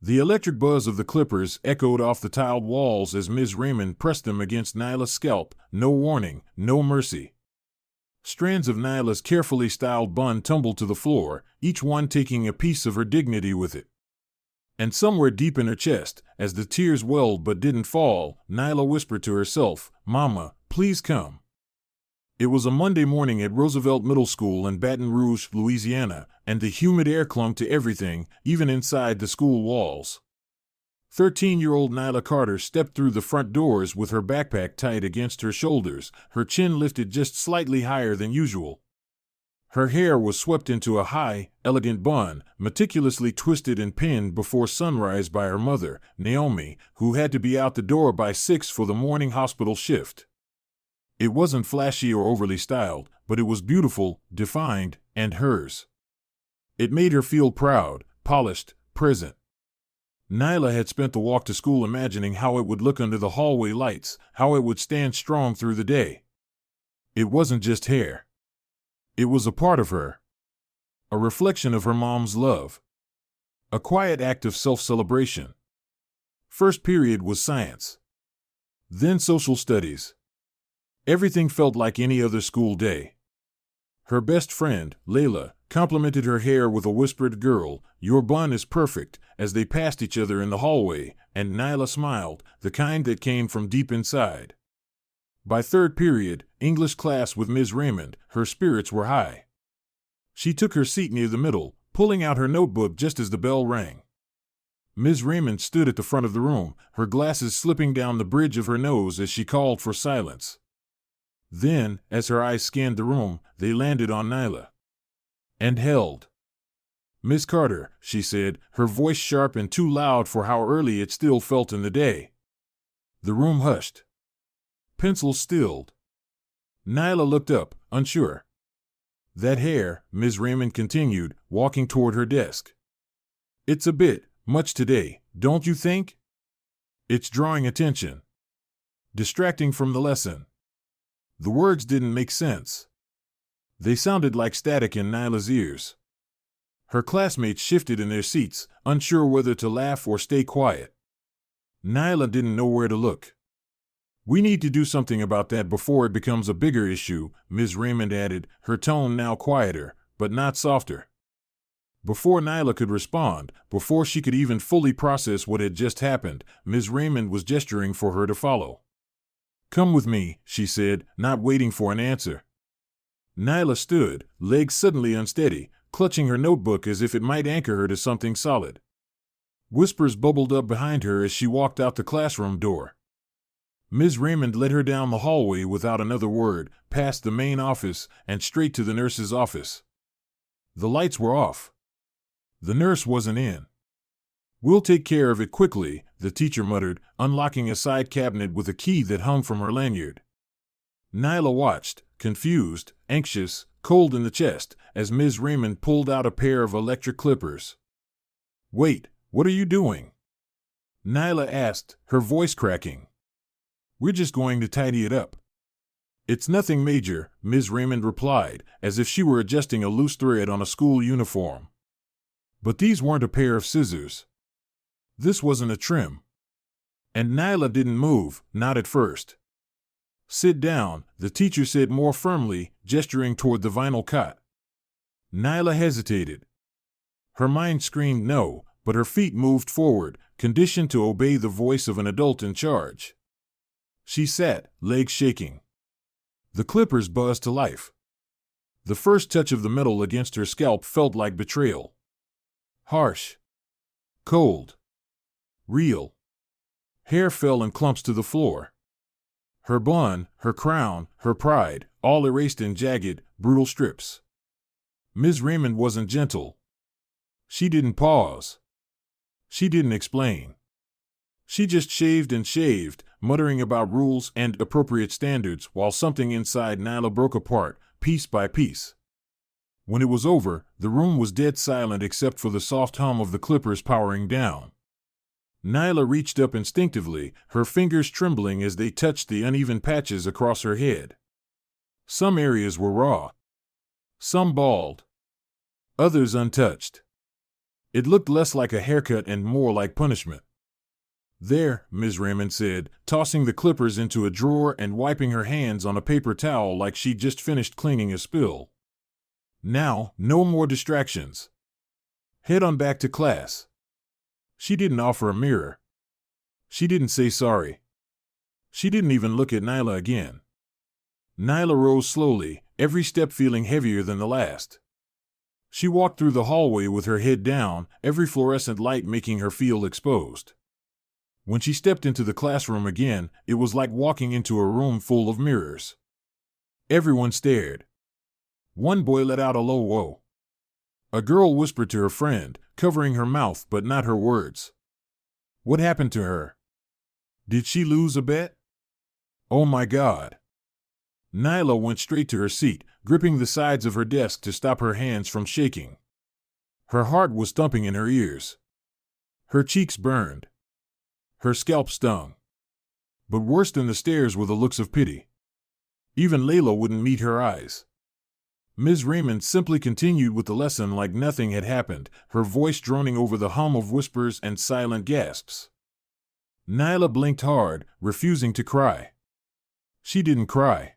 The electric buzz of the clippers echoed off the tiled walls as Ms. Raymond pressed them against Nyla's scalp. No warning, no mercy. Strands of Nyla's carefully styled bun tumbled to the floor, each one taking a piece of her dignity with it. And somewhere deep in her chest, as the tears welled but didn't fall, Nyla whispered to herself, "Mama, please come." It was a Monday morning at Roosevelt Middle School in Baton Rouge, Louisiana, and the humid air clung to everything, even inside the school walls. 13-year-old Nyla Carter stepped through the front doors with her backpack tied against her shoulders, her chin lifted just slightly higher than usual. Her hair was swept into a high, elegant bun, meticulously twisted and pinned before sunrise by her mother, Naomi, who had to be out the door by 6 for the morning hospital shift. It wasn't flashy or overly styled, but it was beautiful, defined, and hers. It made her feel proud, polished, present. Nyla had spent the walk to school imagining how it would look under the hallway lights, how it would stand strong through the day. It wasn't just hair. It was a part of her. A reflection of her mom's love. A quiet act of self-celebration. First period was science. Then social studies. Everything felt like any other school day. Her best friend, Layla, complimented her hair with a whispered, "Girl, your bun is perfect," as they passed each other in the hallway, and Nyla smiled, the kind that came from deep inside. By third period, English class with Ms. Raymond, her spirits were high. She took her seat near the middle, pulling out her notebook just as the bell rang. Ms. Raymond stood at the front of the room, her glasses slipping down the bridge of her nose as she called for silence. Then, as her eyes scanned the room, they landed on Nyla. And held. "Miss Carter," she said, her voice sharp and too loud for how early it still felt in the day. The room hushed. Pencils stilled. Nyla looked up, unsure. "That hair," Ms. Raymond continued, walking toward her desk. "It's a bit much today, don't you think? It's drawing attention. Distracting from the lesson." The words didn't make sense. They sounded like static in Nyla's ears. Her classmates shifted in their seats, unsure whether to laugh or stay quiet. Nyla didn't know where to look. "We need to do something about that before it becomes a bigger issue," Ms. Raymond added, her tone now quieter, but not softer. Before Nyla could respond, before she could even fully process what had just happened, Ms. Raymond was gesturing for her to follow. "Come with me," she said, not waiting for an answer. Nyla stood, legs suddenly unsteady, clutching her notebook as if it might anchor her to something solid. Whispers bubbled up behind her as she walked out the classroom door. Ms. Raymond led her down the hallway without another word, past the main office, and straight to the nurse's office. The lights were off. The nurse wasn't in. "We'll take care of it quickly," the teacher muttered, unlocking a side cabinet with a key that hung from her lanyard. Nyla watched, confused, anxious, cold in the chest, as Ms. Raymond pulled out a pair of electric clippers. "Wait, what are you doing?" Nyla asked, her voice cracking. "We're just going to tidy it up." "It's nothing major," Ms. Raymond replied, as if she were adjusting a loose thread on a school uniform. But these weren't a pair of scissors. This wasn't a trim. And Nyla didn't move, not at first. "Sit down," the teacher said more firmly, gesturing toward the vinyl cot. Nyla hesitated. Her mind screamed no, but her feet moved forward, conditioned to obey the voice of an adult in charge. She sat, legs shaking. The clippers buzzed to life. The first touch of the metal against her scalp felt like betrayal. Harsh. Cold. Real. Hair fell in clumps to the floor. Her bun, her crown, her pride, all erased in jagged, brutal strips. Ms. Raymond wasn't gentle. She didn't pause. She didn't explain. She just shaved and shaved, muttering about rules and appropriate standards while something inside Nyla broke apart, piece by piece. When it was over, the room was dead silent except for the soft hum of the clippers powering down. Nyla reached up instinctively, her fingers trembling as they touched the uneven patches across her head. Some areas were raw. Some bald. Others untouched. It looked less like a haircut and more like punishment. "There," Ms. Raymond said, tossing the clippers into a drawer and wiping her hands on a paper towel like she'd just finished cleaning a spill. "Now, no more distractions. Head on back to class." She didn't offer a mirror. She didn't say sorry. She didn't even look at Nyla again. Nyla rose slowly, every step feeling heavier than the last. She walked through the hallway with her head down, every fluorescent light making her feel exposed. When she stepped into the classroom again, it was like walking into a room full of mirrors. Everyone stared. One boy let out a low whoa. A girl whispered to her friend, covering her mouth but not her words. What happened to her? Did she lose a bet? Oh my God. Nyla went straight to her seat, gripping the sides of her desk to stop her hands from shaking. Her heart was thumping in her ears. Her cheeks burned. Her scalp stung. But worse than the stares were the looks of pity. Even Layla wouldn't meet her eyes. Ms. Raymond simply continued with the lesson like nothing had happened, her voice droning over the hum of whispers and silent gasps. Nyla blinked hard, refusing to cry. She didn't cry.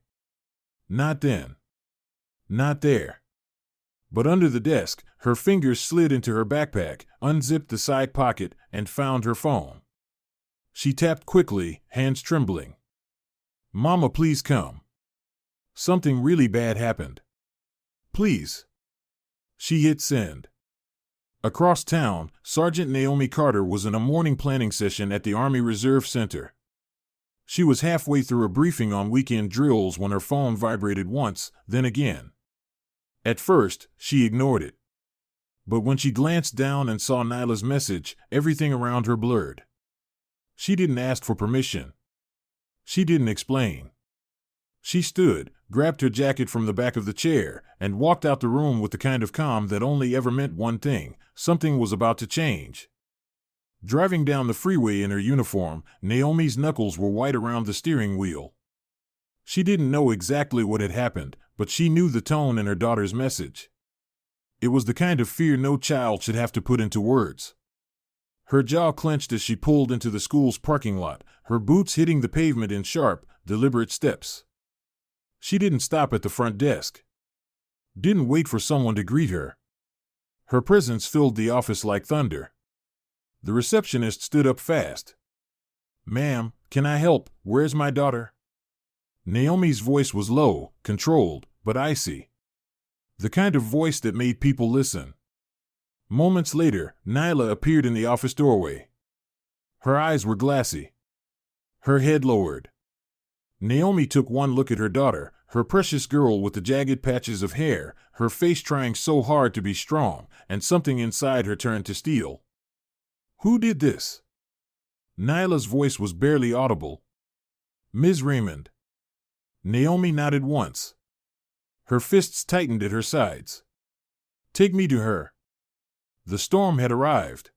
Not then. Not there. But under the desk, her fingers slid into her backpack, unzipped the side pocket, and found her phone. She tapped quickly, hands trembling. "Mama, please come. Something really bad happened. Please." She hit send. Across town, Sergeant Naomi Carter was in a morning planning session at the Army Reserve Center. She was halfway through a briefing on weekend drills when her phone vibrated once, then again. At first, she ignored it. But when she glanced down and saw Nyla's message, everything around her blurred. She didn't ask for permission. She didn't explain. She stood, grabbed her jacket from the back of the chair, and walked out the room with the kind of calm that only ever meant one thing: something was about to change. Driving down the freeway in her uniform, Naomi's knuckles were white around the steering wheel. She didn't know exactly what had happened, but she knew the tone in her daughter's message. It was the kind of fear no child should have to put into words. Her jaw clenched as she pulled into the school's parking lot, her boots hitting the pavement in sharp, deliberate steps. She didn't stop at the front desk. Didn't wait for someone to greet her. Her presence filled the office like thunder. The receptionist stood up fast. "Ma'am, can I help? Where's my daughter?" Naomi's voice was low, controlled, but icy. The kind of voice that made people listen. Moments later, Nyla appeared in the office doorway. Her eyes were glassy. Her head lowered. Naomi took one look at her daughter, her precious girl with the jagged patches of hair, her face trying so hard to be strong, and something inside her turned to steel. "Who did this?" Nyla's voice was barely audible. "Ms. Raymond." Naomi nodded once. Her fists tightened at her sides. "Take me to her." The storm had arrived.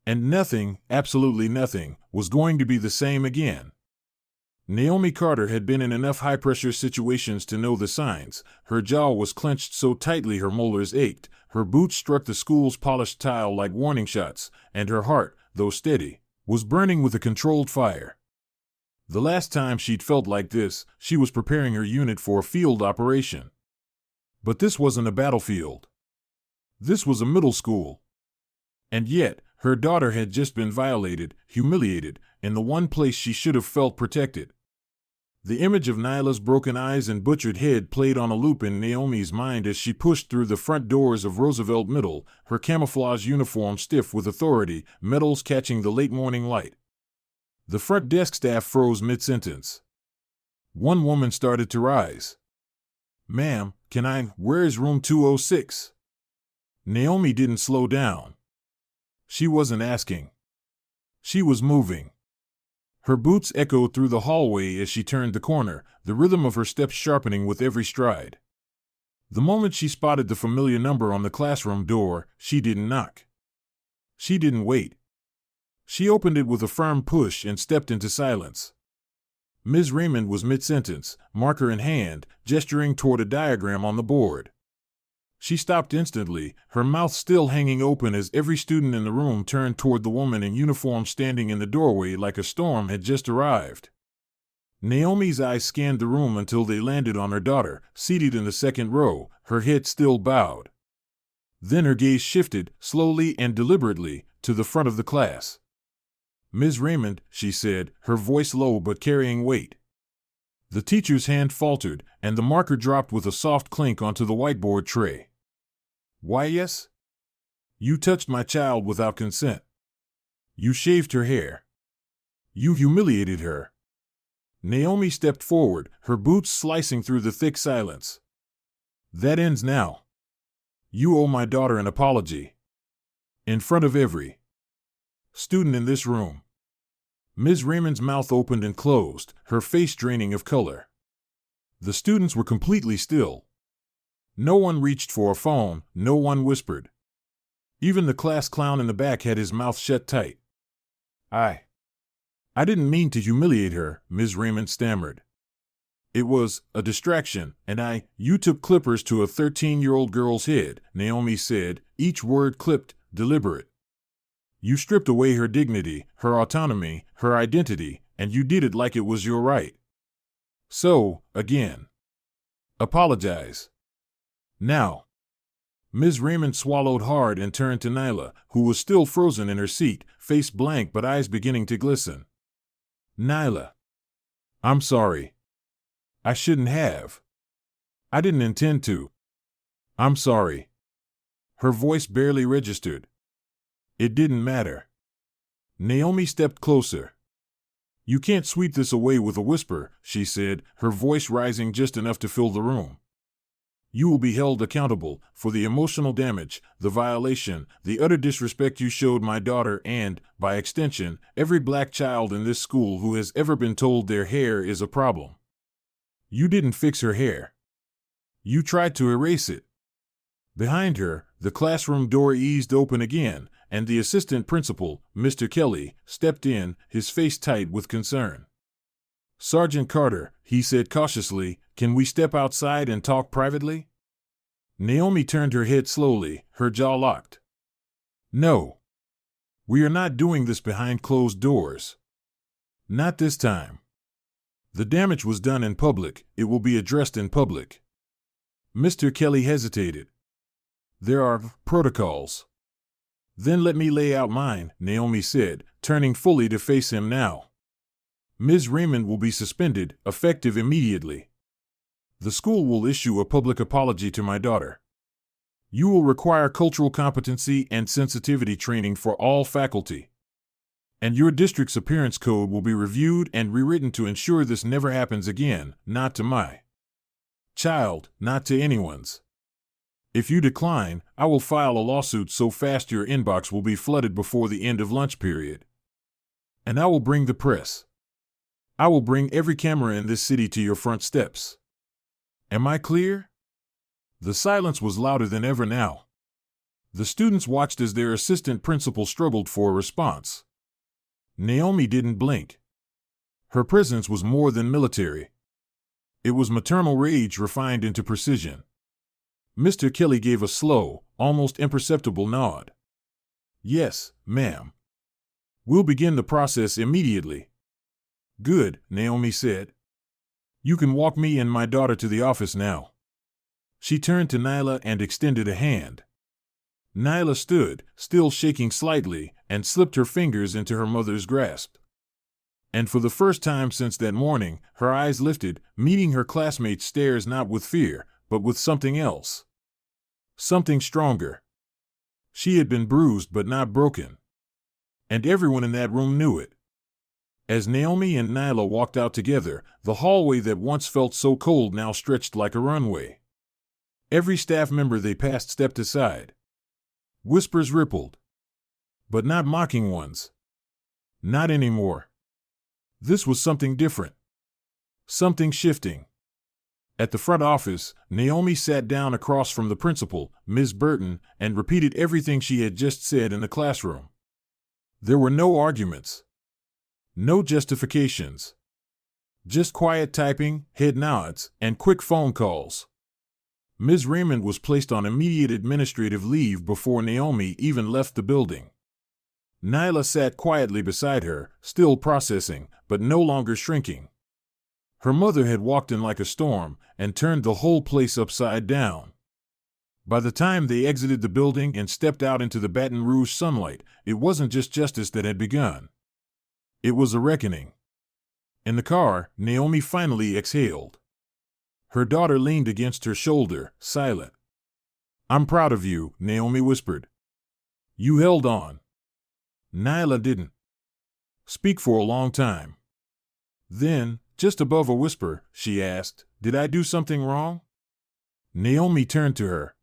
And nothing, absolutely nothing, was going to be the same again. Naomi Carter had been in enough high-pressure situations to know the signs. Her jaw was clenched so tightly her molars ached, her boots struck the school's polished tile like warning shots, and her heart, though steady, was burning with a controlled fire. The last time she'd felt like this, she was preparing her unit for a field operation. But this wasn't a battlefield. This was a middle school. And yet, her daughter had just been violated, humiliated, in the one place she should have felt protected. The image of Nyla's broken eyes and butchered head played on a loop in Naomi's mind as she pushed through the front doors of Roosevelt Middle, her camouflage uniform stiff with authority, medals catching the late morning light. The front desk staff froze mid-sentence. One woman started to rise. "Ma'am, where is room 206? Naomi didn't slow down. She wasn't asking. She was moving. Her boots echoed through the hallway as she turned the corner, the rhythm of her steps sharpening with every stride. The moment she spotted the familiar number on the classroom door, she didn't knock. She didn't wait. She opened it with a firm push and stepped into silence. Ms. Raymond was mid-sentence, marker in hand, gesturing toward a diagram on the board. She stopped instantly, her mouth still hanging open as every student in the room turned toward the woman in uniform standing in the doorway like a storm had just arrived. Naomi's eyes scanned the room until they landed on her daughter, seated in the second row, her head still bowed. Then her gaze shifted, slowly and deliberately, to the front of the class. "Ms. Raymond," she said, her voice low but carrying weight. The teacher's hand faltered, and the marker dropped with a soft clink onto the whiteboard tray. "Why, yes? You touched my child without consent. You shaved her hair. You humiliated her." Naomi stepped forward, her boots slicing through the thick silence. "That ends now. You owe my daughter an apology. In front of every student in this room." Ms. Raymond's mouth opened and closed, her face draining of color. The students were completely still. No one reached for a phone, no one whispered. Even the class clown in the back had his mouth shut tight. I didn't mean to humiliate her," Ms. Raymond stammered. "It was a distraction, and you took clippers to a 13-year-old girl's head," Naomi said, each word clipped, deliberate. "You stripped away her dignity, her autonomy, her identity, and you did it like it was your right. So, again, apologize. Now." Ms. Raymond swallowed hard and turned to Nyla, who was still frozen in her seat, face blank but eyes beginning to glisten. "Nyla, I'm sorry. I shouldn't have. I didn't intend to. I'm sorry." Her voice barely registered. "It didn't matter." Naomi stepped closer. "You can't sweep this away with a whisper," she said, her voice rising just enough to fill the room. "You will be held accountable for the emotional damage, the violation, the utter disrespect you showed my daughter and, by extension, every black child in this school who has ever been told their hair is a problem. You didn't fix her hair. You tried to erase it." Behind her, the classroom door eased open again, and the assistant principal, Mr. Kelly, stepped in, his face tight with concern. "Sergeant Carter," he said cautiously, "can we step outside and talk privately?" Naomi turned her head slowly, her jaw locked. "No. We are not doing this behind closed doors. Not this time. The damage was done in public, it will be addressed in public." Mr. Kelly hesitated. "There are protocols." "Then let me lay out mine," Naomi said, turning fully to face him now. "Ms. Raymond will be suspended, effective immediately. The school will issue a public apology to my daughter. You will require cultural competency and sensitivity training for all faculty. And your district's appearance code will be reviewed and rewritten to ensure this never happens again, not to my child, not to anyone's. If you decline, I will file a lawsuit so fast your inbox will be flooded before the end of lunch period. And I will bring the press. I will bring every camera in this city to your front steps. Am I clear?" The silence was louder than ever now. The students watched as their assistant principal struggled for a response. Naomi didn't blink. Her presence was more than military. It was maternal rage refined into precision. Mr. Kelly gave a slow, almost imperceptible nod. "Yes, ma'am. We'll begin the process immediately." "Good," Naomi said. "You can walk me and my daughter to the office now." She turned to Nyla and extended a hand. Nyla stood, still shaking slightly, and slipped her fingers into her mother's grasp. And for the first time since that morning, her eyes lifted, meeting her classmates' stares not with fear, but with something else. Something stronger. She had been bruised but not broken. And everyone in that room knew it. As Naomi and Nyla walked out together, the hallway that once felt so cold now stretched like a runway. Every staff member they passed stepped aside. Whispers rippled. But not mocking ones. Not anymore. This was something different. Something shifting. At the front office, Naomi sat down across from the principal, Ms. Burton, and repeated everything she had just said in the classroom. There were no arguments. No justifications. Just quiet typing, head nods, and quick phone calls. Ms. Raymond was placed on immediate administrative leave before Naomi even left the building. Nyla sat quietly beside her, still processing, but no longer shrinking. Her mother had walked in like a storm and turned the whole place upside down. By the time they exited the building and stepped out into the Baton Rouge sunlight, it wasn't just justice that had begun. It was a reckoning. In the car, Naomi finally exhaled. Her daughter leaned against her shoulder, silent. "I'm proud of you," Naomi whispered. "You held on." Nyla didn't speak for a long time. Then, just above a whisper, she asked, "Did I do something wrong?" Naomi turned to her.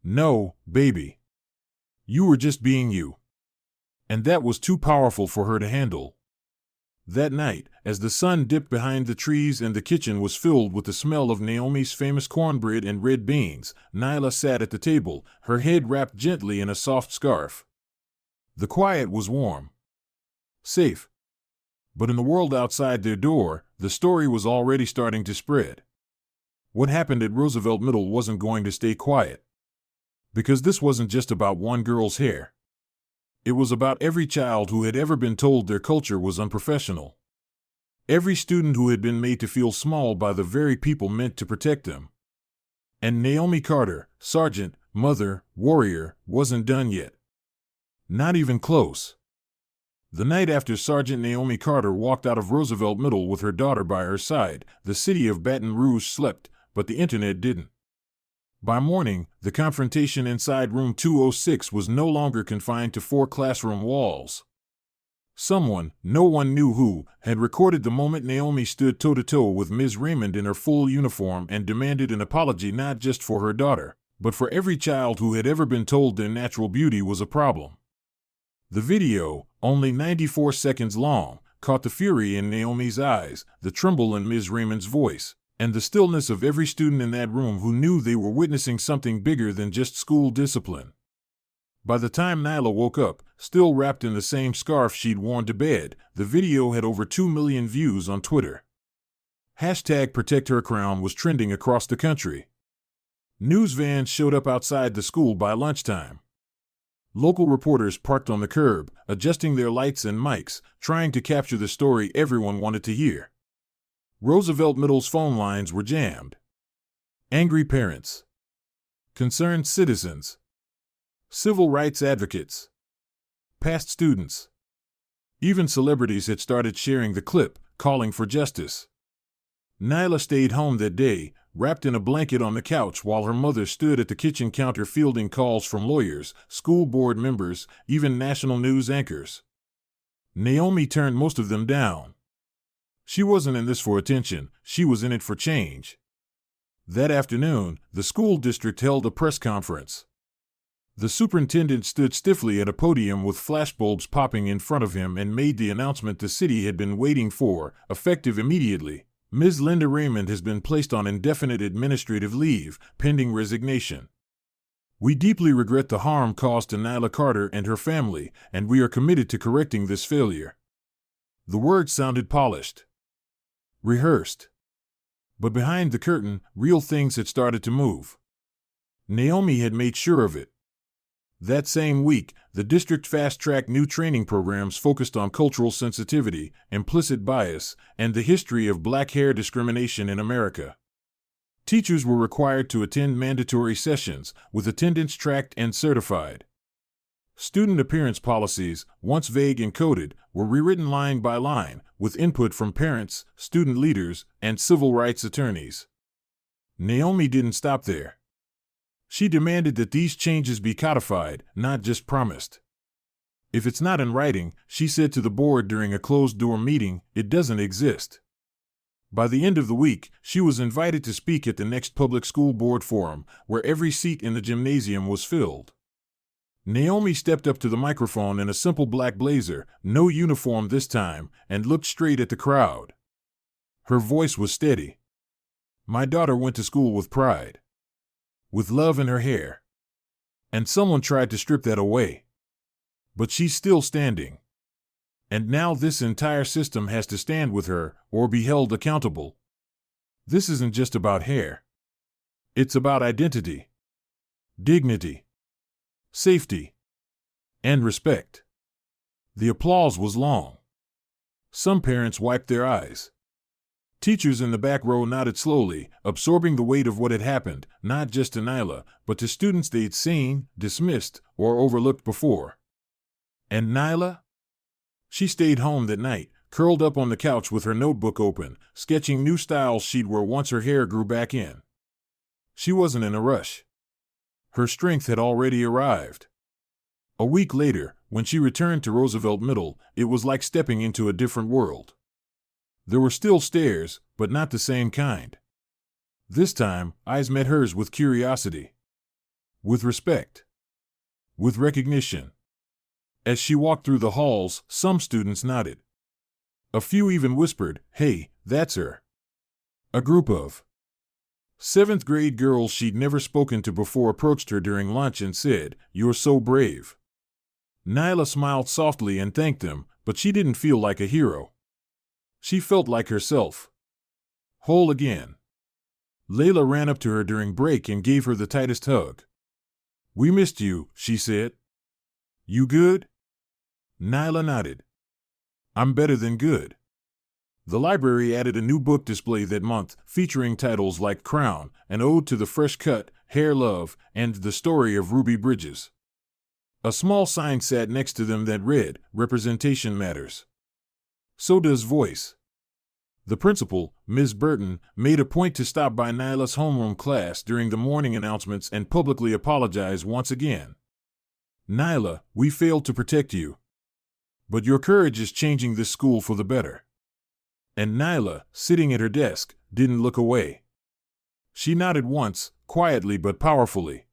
"No, baby. You were just being you." And that was too powerful for her to handle. That night, as the sun dipped behind the trees and the kitchen was filled with the smell of Naomi's famous cornbread and red beans, Nyla sat at the table, her head wrapped gently in a soft scarf. The quiet was warm. Safe. But in the world outside their door, the story was already starting to spread. What happened at Roosevelt Middle wasn't going to stay quiet. Because this wasn't just about one girl's hair. It was about every child who had ever been told their culture was unprofessional. Every student who had been made to feel small by the very people meant to protect them. And Naomi Carter, sergeant, mother, warrior, wasn't done yet. Not even close. The night after Sergeant Naomi Carter walked out of Roosevelt Middle with her daughter by her side, the city of Baton Rouge slept, but the internet didn't. By morning, the confrontation inside room 206 was no longer confined to 4 classroom walls. Someone, no one knew who, had recorded the moment Naomi stood toe-to-toe with Ms. Raymond in her full uniform and demanded an apology not just for her daughter, but for every child who had ever been told their natural beauty was a problem. The video, only 94 seconds long, caught the fury in Naomi's eyes, the tremble in Ms. Raymond's voice, and the stillness of every student in that room who knew they were witnessing something bigger than just school discipline. By the time Nyla woke up, still wrapped in the same scarf she'd worn to bed, the video had over 2 million views on Twitter. #ProtectHerCrown was trending across the country. News vans showed up outside the school by lunchtime. Local reporters parked on the curb, adjusting their lights and mics, trying to capture the story everyone wanted to hear. Roosevelt Middle's phone lines were jammed. Angry parents. Concerned citizens. Civil rights advocates. Past students. Even celebrities had started sharing the clip, calling for justice. Nyla stayed home that day, wrapped in a blanket on the couch while her mother stood at the kitchen counter fielding calls from lawyers, school board members, even national news anchors. Naomi turned most of them down. She wasn't in this for attention, she was in it for change. That afternoon, the school district held a press conference. The superintendent stood stiffly at a podium with flashbulbs popping in front of him and made the announcement the city had been waiting for, effective immediately. Ms. Linda Raymond has been placed on indefinite administrative leave, pending resignation. We deeply regret the harm caused to Nyla Carter and her family, and we are committed to correcting this failure. The words sounded polished. Rehearsed. But behind the curtain, real things had started to move. Naomi had made sure of it. That same week, the district fast-tracked new training programs focused on cultural sensitivity, implicit bias, and the history of black hair discrimination in America. Teachers were required to attend mandatory sessions, with attendance tracked and certified. Student appearance policies, once vague and coded, were rewritten line by line, with input from parents, student leaders, and civil rights attorneys. Naomi didn't stop there. She demanded that these changes be codified, not just promised. If it's not in writing, she said to the board during a closed-door meeting, it doesn't exist. By the end of the week, she was invited to speak at the next public school board forum, where every seat in the gymnasium was filled. Naomi stepped up to the microphone in a simple black blazer, no uniform this time, and looked straight at the crowd. Her voice was steady. "My daughter went to school with pride. With love in her hair. And someone tried to strip that away. But she's still standing. And now this entire system has to stand with her, or be held accountable. This isn't just about hair. It's about identity, dignity, safety, and respect. The applause was long. Some parents wiped their eyes. Teachers in the back row nodded slowly, absorbing the weight of what had happened, not just to Nyla, but to students they'd seen, dismissed, or overlooked before. And Nyla? She stayed home that night, curled up on the couch with her notebook open, sketching new styles she'd wear once her hair grew back in. She wasn't in a rush. Her strength had already arrived. A week later, when she returned to Roosevelt Middle, it was like stepping into a different world. There were still stares, but not the same kind. This time, eyes met hers with curiosity, with respect, with recognition. As she walked through the halls, some students nodded. A few even whispered, "Hey, that's her." A group of seventh-grade girls she'd never spoken to before approached her during lunch and said, "You're so brave." Nyla smiled softly and thanked them, but she didn't feel like a hero. She felt like herself. Whole again. Layla ran up to her during break and gave her the tightest hug. "We missed you," she said. "You good?" Nyla nodded. "I'm better than good." The library added a new book display that month, featuring titles like Crown, An Ode to the Fresh Cut, Hair Love, and The Story of Ruby Bridges. A small sign sat next to them that read, "Representation Matters. So does voice." The principal, Ms. Burton, made a point to stop by Nyla's homeroom class during the morning announcements and publicly apologize once again. "Nyla, we failed to protect you. But your courage is changing this school for the better." And Nyla, sitting at her desk, didn't look away. She nodded once, quietly but powerfully.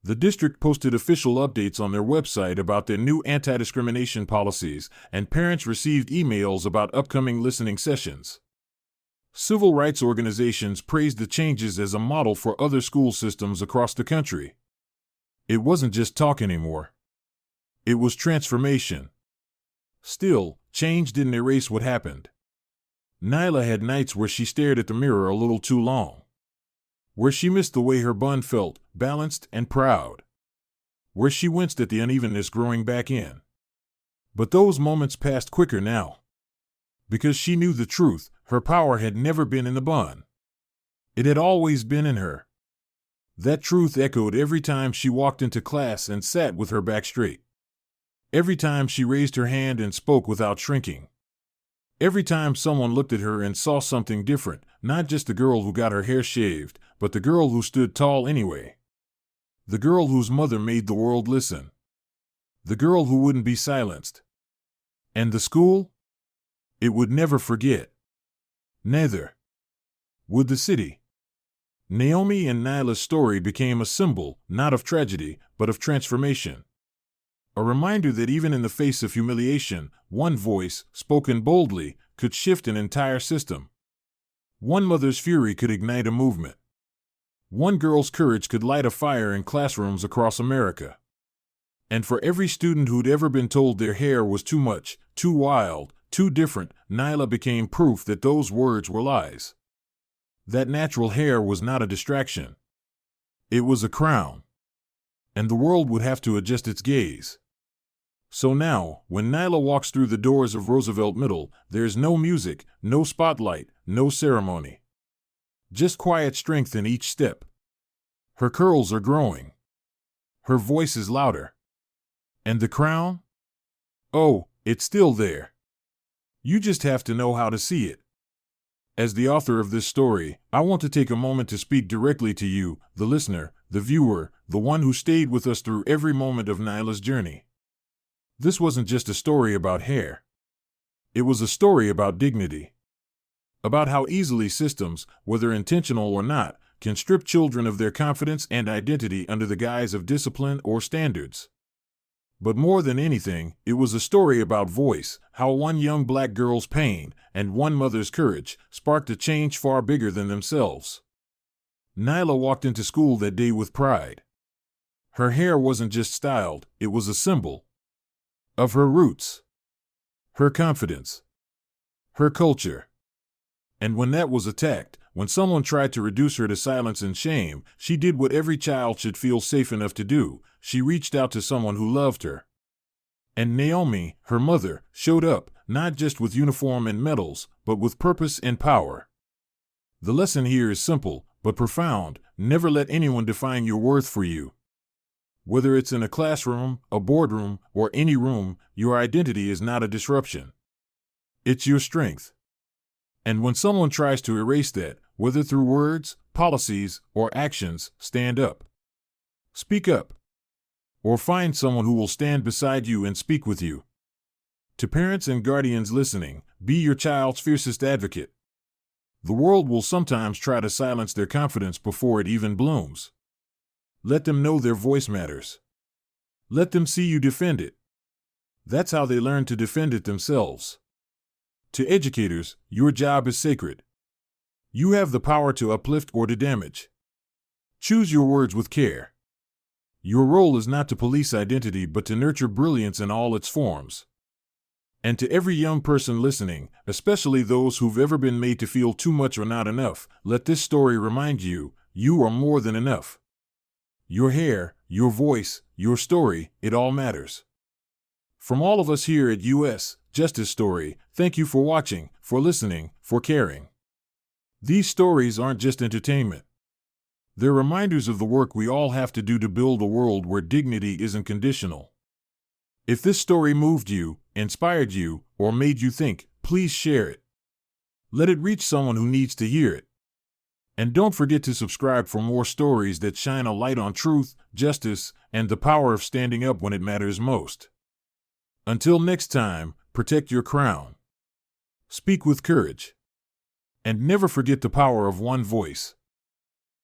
The district posted official updates on their website about their new anti-discrimination policies, and parents received emails about upcoming listening sessions. Civil rights organizations praised the changes as a model for other school systems across the country. It wasn't just talk anymore. It was transformation. Still, change didn't erase what happened. Nyla had nights where she stared at the mirror a little too long. Where she missed the way her bun felt, balanced and proud. Where she winced at the unevenness growing back in. But those moments passed quicker now. Because she knew the truth, her power had never been in the bun. It had always been in her. That truth echoed every time she walked into class and sat with her back straight. Every time she raised her hand and spoke without shrinking. Every time someone looked at her and saw something different, not just the girl who got her hair shaved, but the girl who stood tall anyway. The girl whose mother made the world listen. The girl who wouldn't be silenced. And the school? It would never forget. Neither would the city. Naomi and Nyla's story became a symbol, not of tragedy, but of transformation. A reminder that even in the face of humiliation, one voice, spoken boldly, could shift an entire system. One mother's fury could ignite a movement. One girl's courage could light a fire in classrooms across America. And for every student who'd ever been told their hair was too much, too wild, too different, Nyla became proof that those words were lies. That natural hair was not a distraction. It was a crown. And the world would have to adjust its gaze. So now, when Nyla walks through the doors of Roosevelt Middle, there's no music, no spotlight, no ceremony. Just quiet strength in each step. Her curls are growing. Her voice is louder. And the crown? Oh, it's still there. You just have to know how to see it. As the author of this story, I want to take a moment to speak directly to you, the listener, the viewer, the one who stayed with us through every moment of Nyla's journey. This wasn't just a story about hair. It was a story about dignity. About how easily systems, whether intentional or not, can strip children of their confidence and identity under the guise of discipline or standards. But more than anything, it was a story about voice, how one young black girl's pain and one mother's courage sparked a change far bigger than themselves. Nyla walked into school that day with pride. Her hair wasn't just styled, it was a symbol of her roots, her confidence, her culture. And when that was attacked, When someone tried to reduce her to silence and shame, she did what every child should feel safe enough to do. She reached out to someone who loved her. And Naomi, her mother, showed up, not just with uniform and medals, but with purpose and power. The lesson here is simple, but profound. Never let anyone define your worth for you. Whether it's in a classroom, a boardroom, or any room, your identity is not a disruption. It's your strength. And when someone tries to erase that, whether through words, policies, or actions, stand up. Speak up. Or find someone who will stand beside you and speak with you. To parents and guardians listening, be your child's fiercest advocate. The world will sometimes try to silence their confidence before it even blooms. Let them know their voice matters. Let them see you defend it. That's how they learn to defend it themselves. To educators, your job is sacred. You have the power to uplift or to damage. Choose your words with care. Your role is not to police identity but to nurture brilliance in all its forms. And to every young person listening, especially those who've ever been made to feel too much or not enough, let this story remind you, you are more than enough. Your hair, your voice, your story, it all matters. From all of us here at U.S. Justice Story, thank you for watching, for listening, for caring. These stories aren't just entertainment. They're reminders of the work we all have to do to build a world where dignity isn't conditional. If this story moved you, inspired you, or made you think, please share it. Let it reach someone who needs to hear it. And don't forget to subscribe for more stories that shine a light on truth, justice, and the power of standing up when it matters most. Until next time, protect your crown. Speak with courage. And never forget the power of one voice.